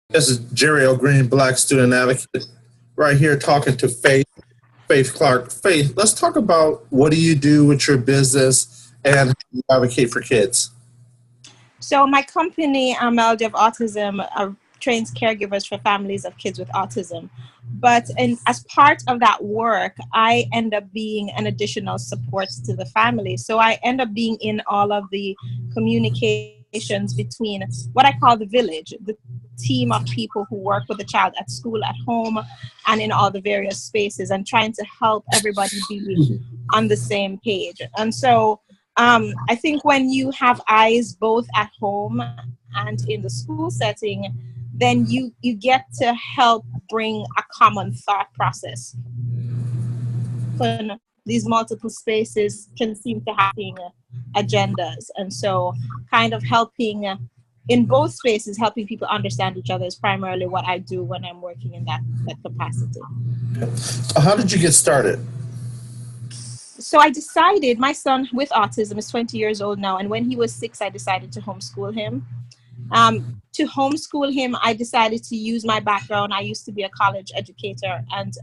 This is Jerry L. Green, Black Student Advocate, right here talking to Faith Clarke. Faith, let's talk about what do you do with your business and how you advocate for kids. So my company, Melody of Autism, trains caregivers for families of kids with autism. But as part of that work, I end up being an additional support to the family. So I end up being in all of the communications between what I call the village, the team of people who work with the child at school, at home, and in all the various spaces, and trying to help everybody be on the same page. And so I think when you have eyes both at home and in the school setting, then you get to help bring a common thought process. Often these multiple spaces can seem to have agendas, and so kind of helping in both spaces, helping people understand each other is primarily what I do when I'm working in that capacity. How did you get started? So I decided, my son with autism is 20 years old now, and when he was 6, I decided to homeschool him. To homeschool him, I decided to use my background. I used to be a college educator, and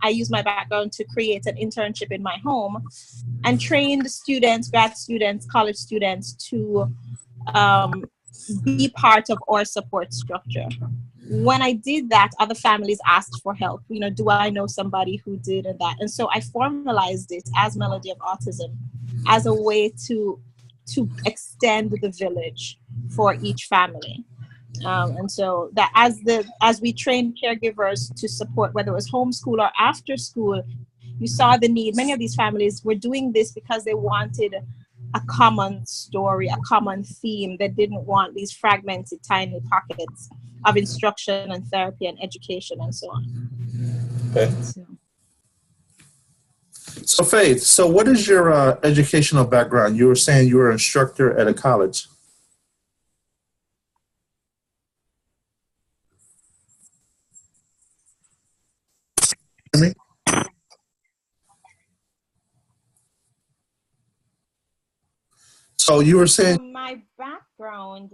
I used my background to create an internship in my home and train the students, grad students, college students to um, be part of our support structure. When I did that, other families asked for help. Do I know somebody who did and that? And so I formalized it as Melody of Autism as a way to extend the village for each family. And so that as we trained caregivers to support, whether it was homeschool or after school, you saw the need. Many of these families were doing this because they wanted a common story, a common theme. They didn't want these fragmented, tiny pockets of instruction and therapy and education and so on. Okay. So, So, Faith, so what is your educational background? You were saying you were an instructor at a college. Hear me? So you were so saying, my background,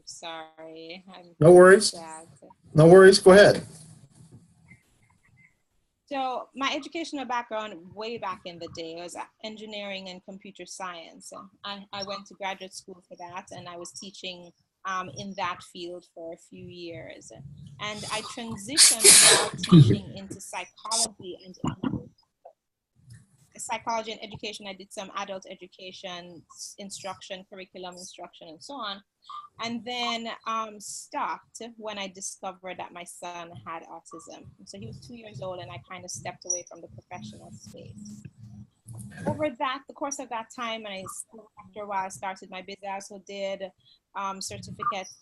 sorry, I'm no worries, bad. no worries, go ahead. So my educational background way back in the day was engineering and computer science. I went to graduate school for that, and I was teaching in that field for a few years. And I transitioned while teaching into psychology and education. I did some adult education instruction, curriculum instruction, and so on. And then stopped when I discovered that my son had autism. So he was 2 years old, and I kind of stepped away from the professional space. Over the course of that time, and after a while, I started my business. I also did certificates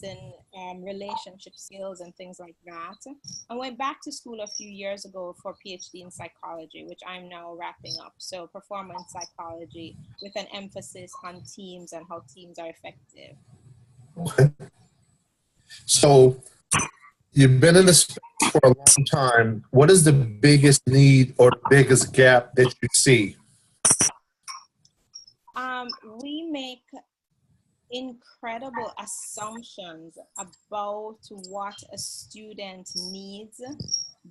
in relationship skills and things like that. I went back to school a few years ago for PhD in psychology, which I'm now wrapping up. So performance psychology with an emphasis on teams and how teams are effective. Okay. So you've been in this space for a long time. What is the biggest need or the biggest gap that you see? We make incredible assumptions about what a student needs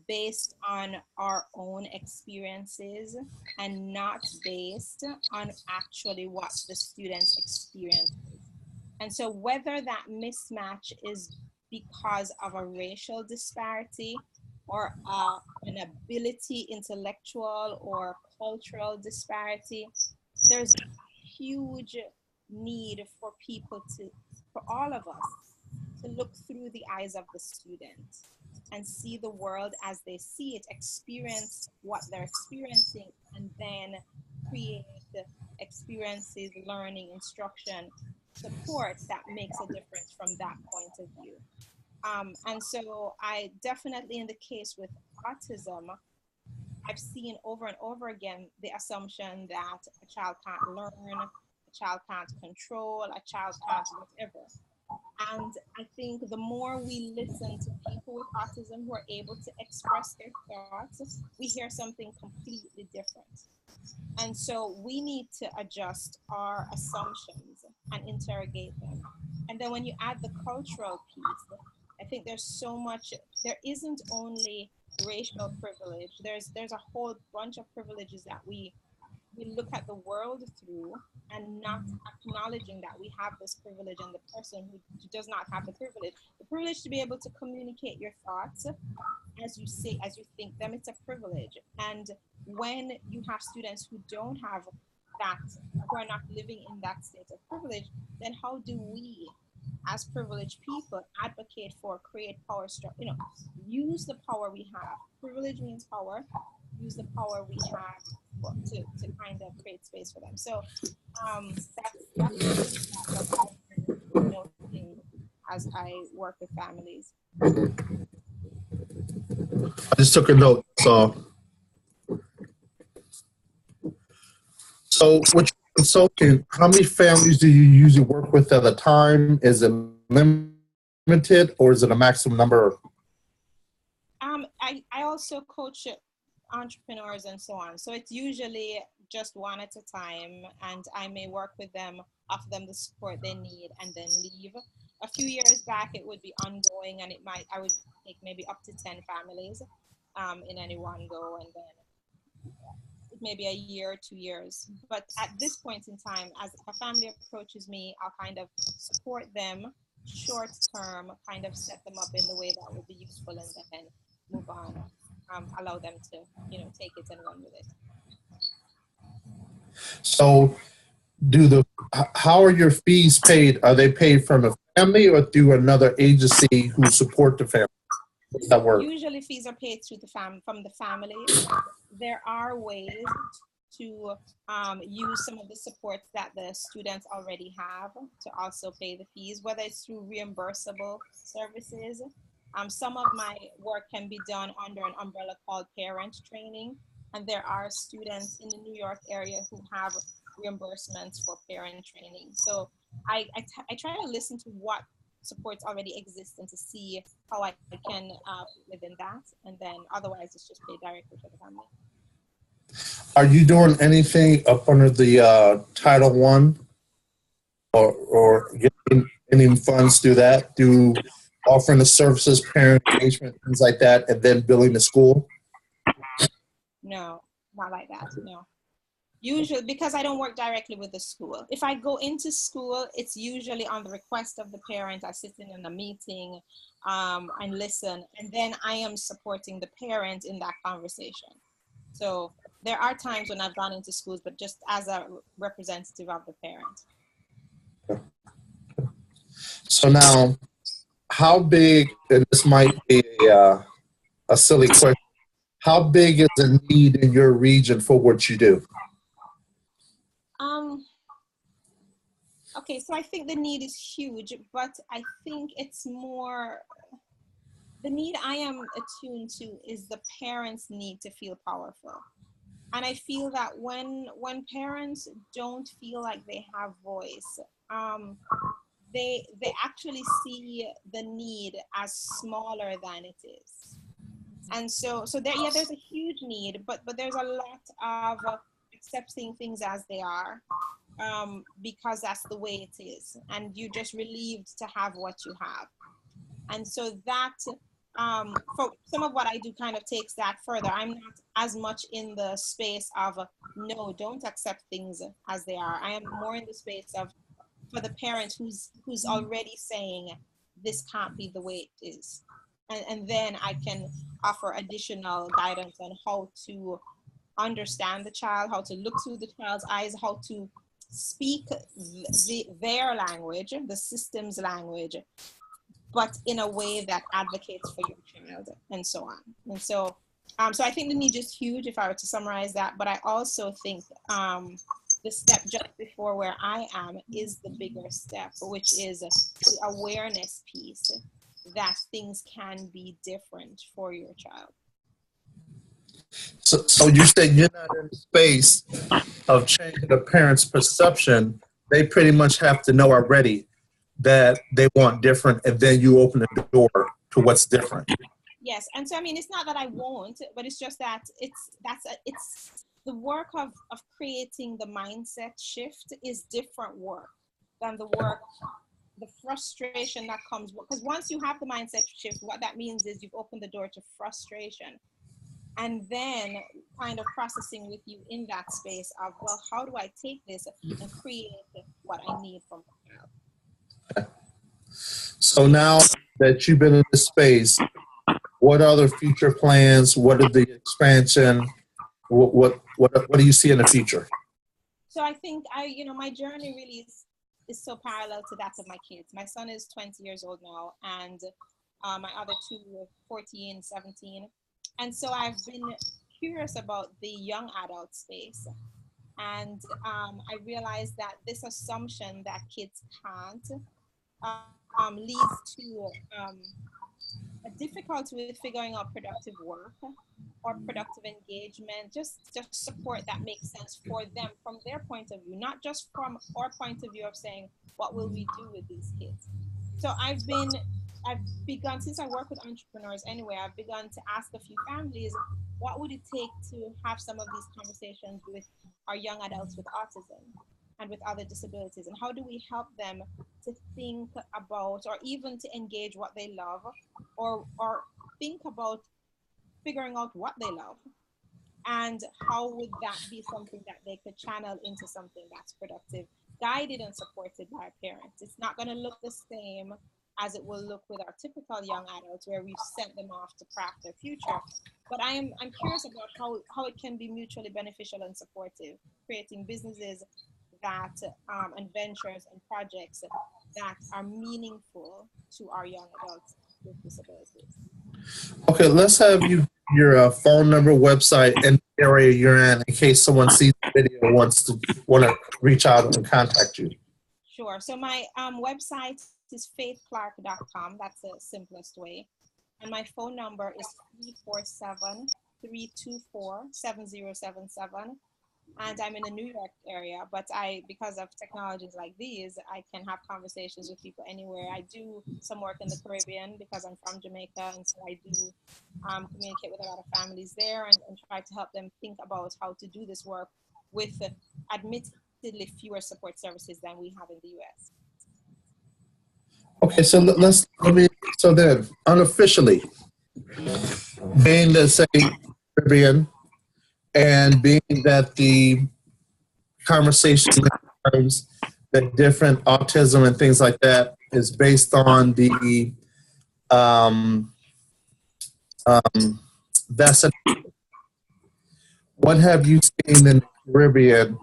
based on our own experiences and not based on actually what the student's experience is. And so whether that mismatch is because of a racial disparity or an ability, intellectual or cultural disparity, there's huge need for for all of us, to look through the eyes of the student and see the world as they see it, experience what they're experiencing, and then create experiences, learning, instruction, support that makes a difference from that point of view. And so I definitely, in the case with autism, I've seen over and over again the assumption that a child can't learn, a child can't control, a child can't whatever. And I think the more we listen to people with autism who are able to express their thoughts, we hear something completely different. And so we need to adjust our assumptions and interrogate them. And then when you add the cultural piece, I think there's so much, there isn't only racial privilege, there's a whole bunch of privileges that we look at the world through and not acknowledging that we have this privilege, and the person who does not have the privilege to be able to communicate your thoughts as you say, as you think them, it's a privilege. And when you have students who don't have that, who are not living in that state of privilege, then how do we as privileged people advocate for, create power structure, use the power we have. Privilege means power. Use the power we have to kind of create space for them. So that's the thing that I've been noticing as I work with families. I just took a note. So with your consulting, how many families do you usually work with at a time? Is it limited or is it a maximum number? I also coach entrepreneurs and so on. So it's usually just one at a time, and I may work with them, offer them the support they need, and then leave. A few years back, it would be ongoing, and I would take maybe up to 10 families in any one go, and then maybe a year, 2 years. But at this point in time, as a family approaches me, I'll kind of support them short term, kind of set them up in the way that would be useful, and then move on. Allow them to, take it and run with it. So how are your fees paid? Are they paid from a family or through another agency who support the family? How does that work? Usually fees are paid through from the family. There are ways to use some of the supports that the students already have to also pay the fees, whether it's through reimbursable services. Some of my work can be done under an umbrella called parent training, and there are students in the New York area who have reimbursements for parent training. So I try to listen to what supports already exist and to see how I can within that, and then otherwise it's just paid directly for the family. Are you doing anything up under the Title I or getting any funds through that, through offering the services, parent engagement, things like that, and then billing the school? No, not like that, no. Usually, because I don't work directly with the school. If I go into school, it's usually on the request of the parent. I sit in a meeting and listen, and then I am supporting the parent in that conversation. So there are times when I've gone into schools, but just as a representative of the parent. So now, how big, and this might be a silly question, how big is the need in your region for what you do? Okay, so I think the need is huge, but I think it's more, the need I am attuned to is the parents' need to feel powerful. And I feel that when parents don't feel like they have voice, they actually see the need as smaller than it is. And so there's a huge need, but there's a lot of accepting things as they are, because that's the way it is, and you're just relieved to have what you have. And so that for some of what I do kind of takes that further. I'm not as much in the space of no, don't accept things as they are. I am more in the space of, for the parent who's already saying this can't be the way it is, and then I can offer additional guidance on how to understand the child, how to look through the child's eyes, how to speak their language, the system's language, but in a way that advocates for your child, and so on. And so, so I think the need is huge, if I were to summarize that. But I also think the step just before where I am is the bigger step, which is the awareness piece that things can be different for your child. So you said you're not in the space of changing the parents' perception. They pretty much have to know already that they want different, and then you open the door to what's different. Yes, and so I mean, it's not that I won't, but it's just that it's the work of creating the mindset shift is different work than the frustration that comes, because once you have the mindset shift, what that means is you've opened the door to frustration, and then kind of processing with you in that space of, well, how do I take this and create what I need from the child? So now that you've been in this space, what other future plans? What are the expansion? What do you see in the future? So I think my journey really is so parallel to that of my kids. My son is 20 years old now, and my other two are 14, 17. And so I've been curious about the young adult space. And I realized that this assumption that kids can't leads to a difficulty with figuring out productive work or productive engagement, just support that makes sense for them from their point of view, not just from our point of view of saying, what will we do with these kids? So I've begun, since I work with entrepreneurs anyway, I've begun to ask a few families, what would it take to have some of these conversations with our young adults with autism and with other disabilities, and how do we help them to think about or even to engage what they love, or think about figuring out what they love, and how would that be something that they could channel into something that's productive, guided and supported by a parent. It's not going to look the same as it will look with our typical young adults where we've sent them off to craft their future. But I'm curious about how it can be mutually beneficial and supportive, creating businesses that and ventures and projects that are meaningful to our young adults with disabilities. Okay, let's have you your phone number, website, and the area you're in case someone sees the video and want to reach out and contact you. Sure. So my website is faithclarke.com. That's the simplest way. And my phone number is 347-324-7077. And I'm in the New York area, but because of technologies like these, I can have conversations with people anywhere. I do some work in the Caribbean because I'm from Jamaica, and so I do communicate with a lot of families there and try to help them think about how to do this work with admittedly fewer support services than we have in the U.S. Okay, so so then unofficially, being the say Caribbean, and being that the conversation terms that different autism and things like that is based on the um, vested. What have you seen in the Caribbean,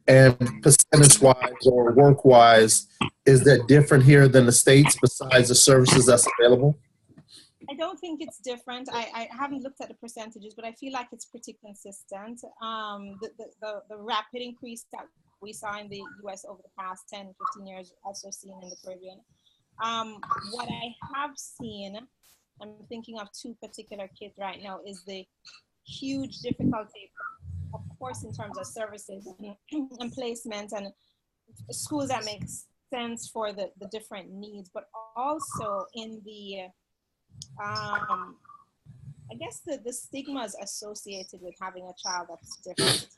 and percentage-wise or work-wise, is that different here than the States besides the services that's available? I don't think it's different. I haven't looked at the percentages, but I feel like it's pretty consistent. The rapid increase that we saw in the US over the past 10, 15 years, also seen in the Caribbean. What I have seen, I'm thinking of two particular kids right now, is the huge difficulty, of course, in terms of services and placement and schools that make sense for the different needs, but also in the I guess the stigmas associated with having a child that's different.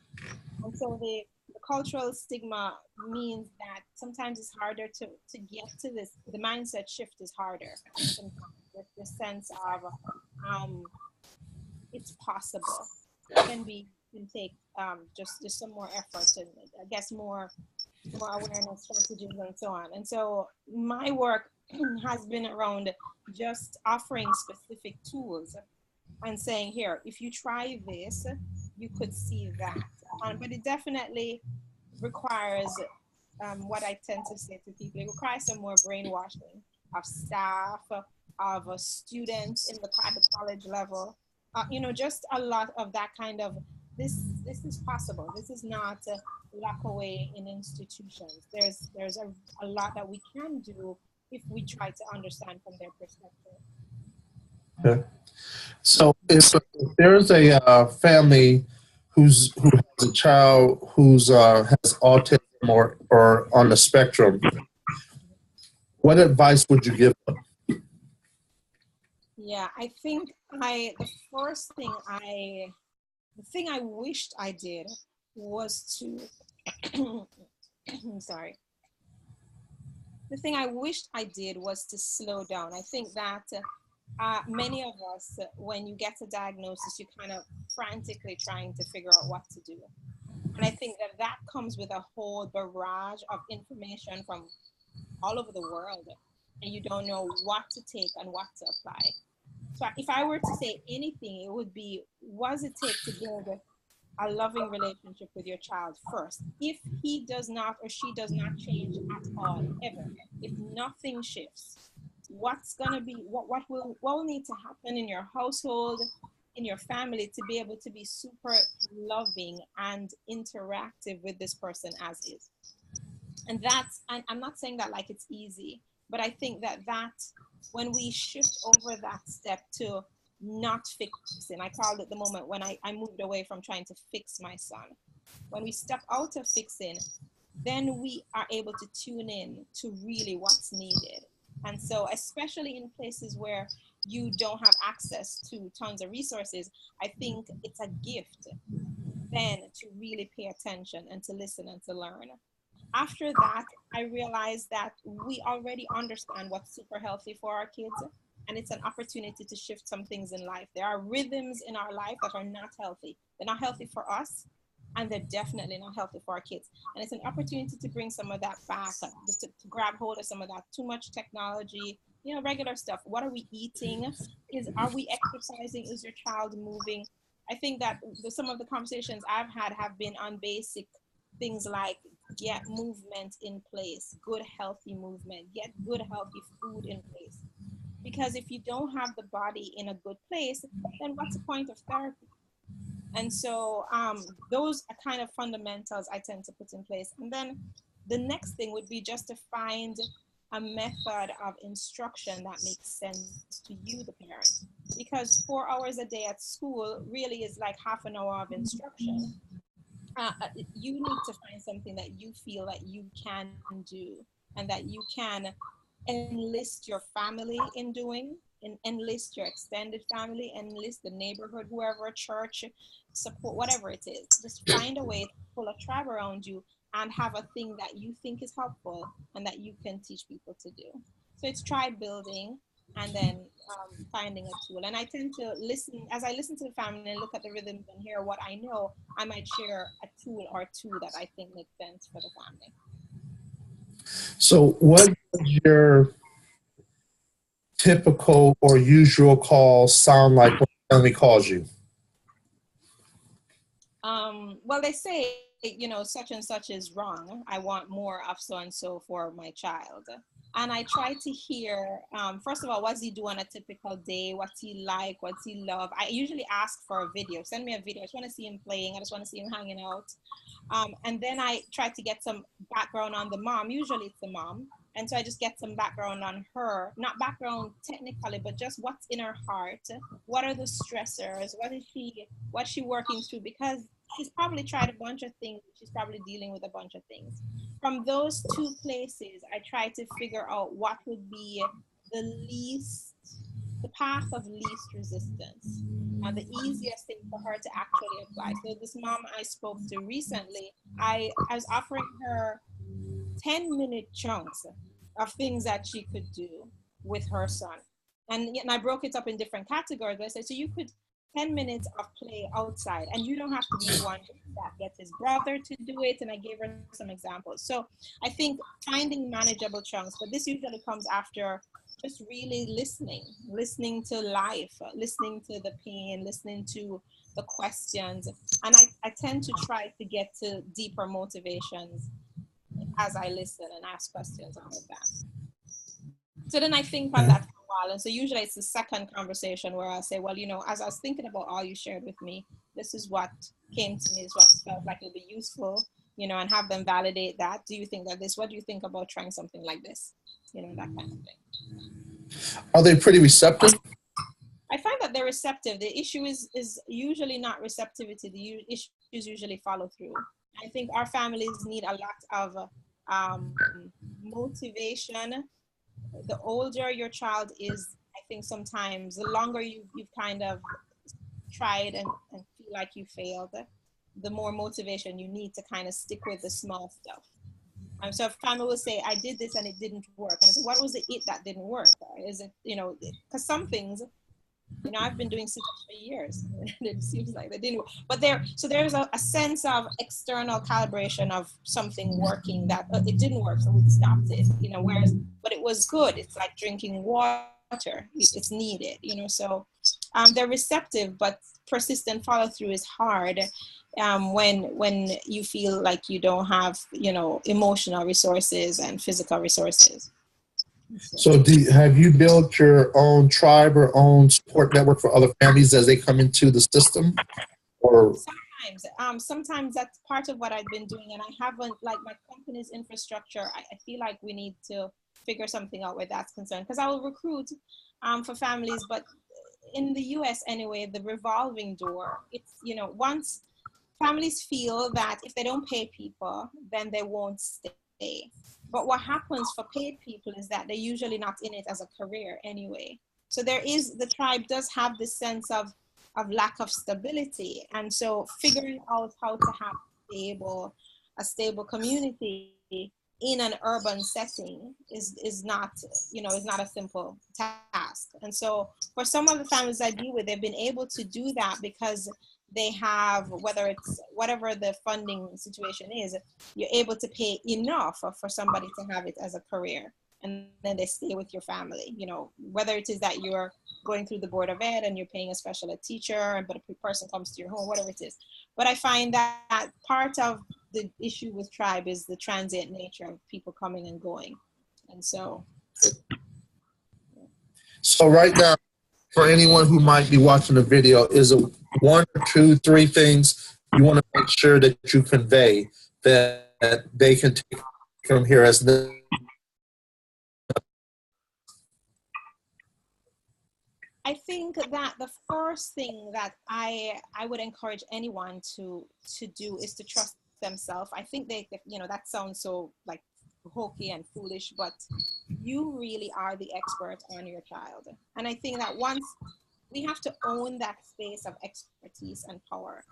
And so the cultural stigma means that sometimes it's harder to get to this. The mindset shift is harder sometimes, with the sense of it's possible. Can take just some more effort and I guess more awareness strategies and so on. And so my work has been around just offering specific tools and saying, here, if you try this, you could see that. But it definitely requires what I tend to say to people, it requires some more brainwashing of staff, of students at the college level. Just a lot of that kind of, this is possible. This is not lock away in institutions. There's a lot that we can do if we try to understand from their perspective. Okay. So if there's a family who has a child who's has autism or on the spectrum, what advice would you give them? Yeah, I think the first thing I The thing I wished I did was to, I'm sorry. The thing I wished I did was to slow down. I think that many of us, when you get a diagnosis, you're kind of frantically trying to figure out what to do. And I think that that comes with a whole barrage of information from all over the world, and you don't know what to take and what to apply. So if I were to say anything, it would be, what does it take to build a loving relationship with your child first? If he does not or she does not change at all, ever, if nothing shifts, what's gonna be what will need to happen in your household, in your family, to be able to be super loving and interactive with this person as is? And that's, and I'm not saying that like it's easy, but I think that when we shift over that step to not fixing, I called it the moment when I moved away from trying to fix my son. When we step out of fixing, then we are able to tune in to really what's needed. And so, especially in places where you don't have access to tons of resources, I think it's a gift then to really pay attention and to listen and to learn. After that, I realized that we already understand what's super healthy for our kids, and it's an opportunity to shift some things in life. There are rhythms in our life that are not healthy. They're not healthy for us, and they're definitely not healthy for our kids. And it's an opportunity to bring some of that back, to grab hold of some of that. Too much technology, regular stuff. What are we eating? Are we exercising? Is your child moving? I think that some of the conversations I've had have been on basic things like, get movement in place, good healthy movement, get good healthy food in place. Because if you don't have the body in a good place, then what's the point of therapy? And so those are kind of fundamentals I tend to put in place. And then the next thing would be just to find a method of instruction that makes sense to you, the parent. Because 4 hours a day at school really is like half an hour of instruction. You need to find something that you feel that you can do and that you can enlist your family in doing, and enlist your extended family, enlist the neighborhood, whoever, church, support, whatever it is. Just find a way to pull a tribe around you and have a thing that you think is helpful and that you can teach people to do. So it's tribe building, and then finding a tool. And I tend to listen, as I listen to the family and look at the rhythms and hear what I know, I might share a tool or two that I think makes sense for the family. So, what does your typical or usual call sound like when family calls you? Well, they say, such and such is wrong. I want more of so and so for my child. And I try to hear, first of all, what's he do on a typical day? What's he like? What's he love? I usually ask for a video. Send me a video. I just want to see him playing. I just want to see him hanging out. And then I try to get some background on the mom. Usually it's the mom. And so I just get some background on her, not background technically, but just what's in her heart. What are the stressors? What's she working through? Because she's probably tried a bunch of things. She's probably dealing with a bunch of things. From those two places, I try to figure out what would be the path of least resistance, the easiest thing for her to actually apply. So this mom I spoke to recently, I was offering her 10-minute chunks of things that she could do with her son. And I broke it up in different categories. I said, so you could 10 minutes of play outside, and you don't have to be the one that gets his brother to do it. And I gave her some examples. So I think finding manageable chunks, but this usually comes after just really listening to life, listening to the pain, listening to the questions. And I tend to try to get to deeper motivations as I listen and ask questions about that. So then I think on that for a while. And so usually it's the second conversation where I say, well, as I was thinking about all you shared with me, this is what came to me, is what felt like it'll be useful, and have them validate that. Do you think that what do you think about trying something like this? That kind of thing. Are they pretty receptive? I find that they're receptive. The issue is usually not receptivity. The issues usually follow through. I think our families need a lot of motivation. The older your child is, I think sometimes the longer you've kind of tried and feel feel like you failed, the more motivation you need to kind of stick with the small stuff. So if family will say, I did this and it didn't work. And I say, what was it that didn't work? Is it, because some things, I've been doing sit-ups for years. It seems like they didn't work. But there's a sense of external calibration of something working that it didn't work, so we stopped it, but it was good. It's like drinking water. It's needed, so they're receptive, but persistent follow through is hard when you feel like you don't have, emotional resources and physical resources. So have you built your own tribe or own support network for other families as they come into the system? Or sometimes that's part of what I've been doing, and I haven't, like my company's infrastructure, I feel like we need to figure something out where that's concerned, because I will recruit for families, but in the US anyway, the revolving door, it's, once families feel that if they don't pay people, then they won't stay. But what happens for paid people is that they're usually not in it as a career anyway. So the tribe does have this sense of lack of stability. And so figuring out how to have a stable community in an urban setting is not a simple task. And so for some of the families I deal with, they've been able to do that because they have, whether it's whatever the funding situation is, you're able to pay enough for somebody to have it as a career, and then they stay with your family, whether it is that you're going through the Board of Ed and you're paying a special ed teacher, but a person comes to your home, whatever it is. But I find that part of the issue with tribe is the transient nature of people coming and going. And so right now, for anyone who might be watching the video, is it 1 or 2, 3 things you want to make sure that you convey that they can take from here as the I think that the first thing that I would encourage anyone to do is to trust themselves. I think that sounds so like hokey and foolish, but you really are the expert on your child. And I think that once we have to own that space of expertise and power.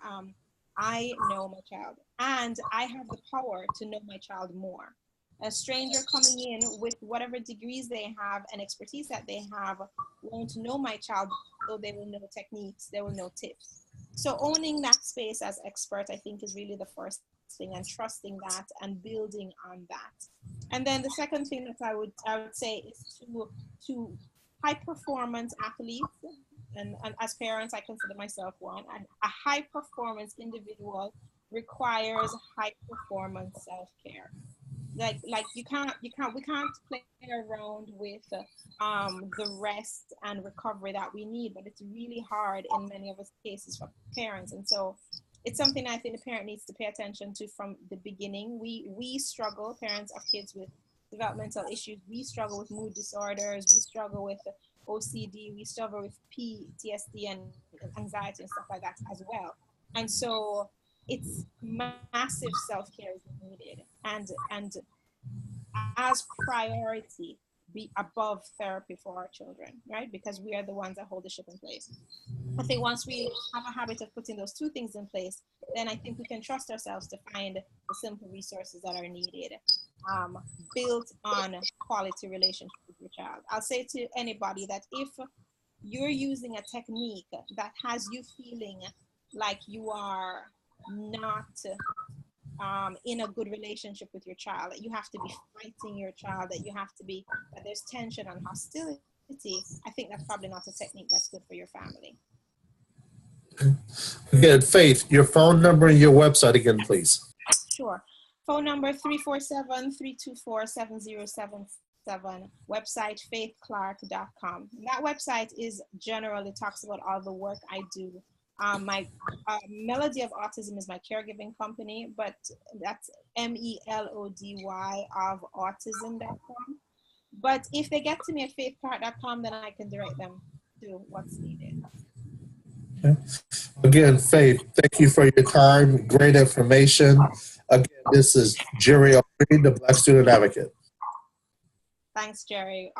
I know my child, and I have the power to know my child more. A stranger coming in with whatever degrees they have and expertise that they have won't know my child, though they will know techniques, they will know tips. So owning that space as expert, I think, is really the first thing, and trusting that and building on that. And then the second thing that I would say is to high performance athletes, and as parents, I consider myself one, and a high performance individual requires high performance self-care. Like we can't play around with the rest and recovery that we need, but it's really hard in many of us cases for parents. And so it's something I think the parent needs to pay attention to from the beginning. We struggle, parents of kids with developmental issues, we struggle with mood disorders, we struggle with OCD, we struggle with PTSD and anxiety and stuff like that as well. And so it's massive self-care is needed, and as priority be above therapy for our children, right? Because we are the ones that hold the ship in place. I think once we have a habit of putting those two things in place, then I think we can trust ourselves to find the simple resources that are needed, built on quality relationship with your child. I'll say to anybody that if you're using a technique that has you feeling like you are not in a good relationship with your child, that you have to be fighting your child, that there's tension and hostility, I think that's probably not a technique that's good for your family. Again, Faith, your phone number and your website again, please. Sure. Phone number 347-324-7077. Website faithclarke.com. That website is generally talks about all the work I do. My Melody of Autism is my caregiving company, but that's MELODY of autism.com. But if they get to me at faithclarke.com, then I can direct them to what's needed. Okay. Again, Faith, thank you for your time. Great information. Again, this is Jerry O'Green, the Black Student Advocate. Thanks, Jerry.